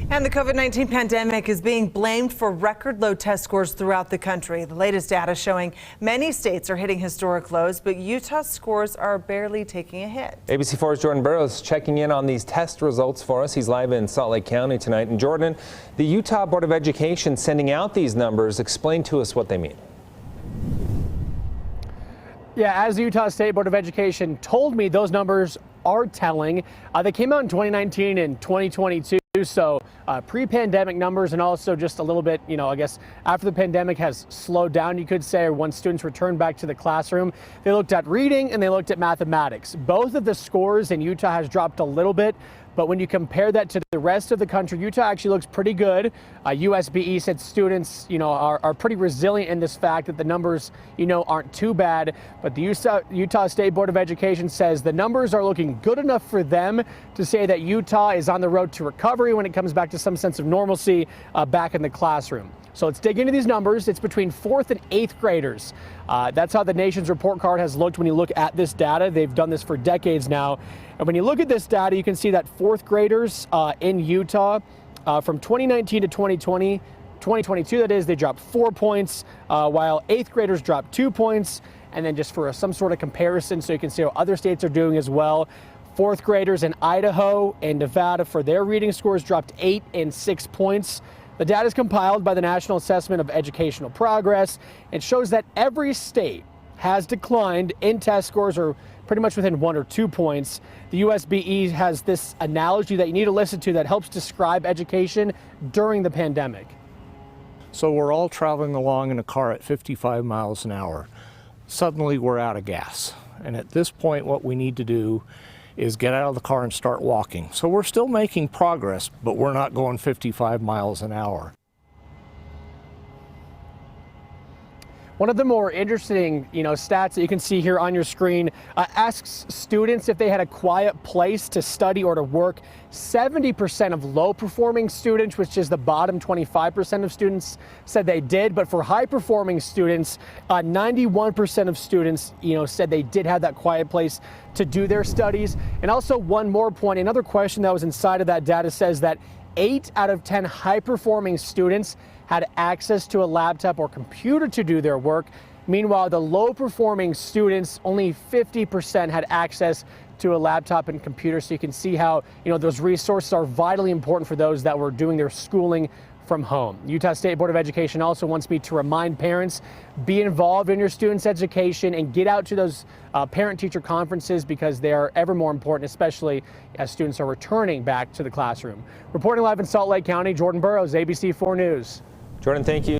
And the COVID-19 pandemic is being blamed for record low test scores throughout the country. The latest data showing many states are hitting historic lows, but Utah's scores are barely taking a hit. ABC4's Jordan Burroughs checking in on these test results for us. He's live in Salt Lake County tonight. And Jordan, the Utah Board of Education sending out these numbers. Explain to us what they mean. Yeah, as the Utah State Board of Education told me, those numbers are telling. They came out in 2019 and 2022. So pre-pandemic numbers, and also just a little bit, I guess after the pandemic has slowed down, you could say, or when students returned back to the classroom, they looked at reading and they looked at mathematics. Both of the scores in Utah has dropped a little bit, but when you compare that to the rest of the country, Utah actually looks pretty good. USBE said students, are pretty resilient in this fact that the numbers, aren't too bad. But the Utah State Board of Education says the numbers are looking good enough for them to say that Utah is on the road to recovery when it comes back to some sense of normalcy back in the classroom. So let's dig into these numbers. It's between 4th and 8th graders. That's how the nation's report card has looked when you look at this data. They've done this for decades now. And when you look at this data, you can see that 4th graders in Utah from 2019 to 2022, that is, they dropped 4 points, while 8th graders dropped 2 points. And then just for some sort of comparison, so you can see how other states are doing as well. 4th graders in Idaho and Nevada for their reading scores dropped 8 and 6 points. The data is compiled by the National Assessment of Educational Progress. It shows that every state has declined in test scores, or pretty much within 1 or 2 points. The USBE has this analogy that you need to listen to that helps describe education during the pandemic. So we're all traveling along in a car at 55 miles an hour. Suddenly we're out of gas. And at this point, what we need to do is get out of the car and start walking. So we're still making progress, but we're not going 55 miles an hour. One of the more interesting, stats that you can see here on your screen asks students if they had a quiet place to study or to work. 70% of low-performing students, which is the bottom 25% of students, said they did. But for high-performing students, 91% of students, said they did have that quiet place to do their studies. And also one more point, another question that was inside of that data says that 8 out of 10 high-performing students had access to a laptop or computer to do their work. Meanwhile, the low-performing students, only 50% had access to a laptop and computer. So you can see how, those resources are vitally important for those that were doing their schooling from home. Utah State Board of Education also wants me to remind parents, be involved in your students' education and get out to those parent-teacher conferences, because they are ever more important, especially as students are returning back to the classroom. Reporting live in Salt Lake County, Jordan Burroughs, ABC4 News. Jordan, thank you.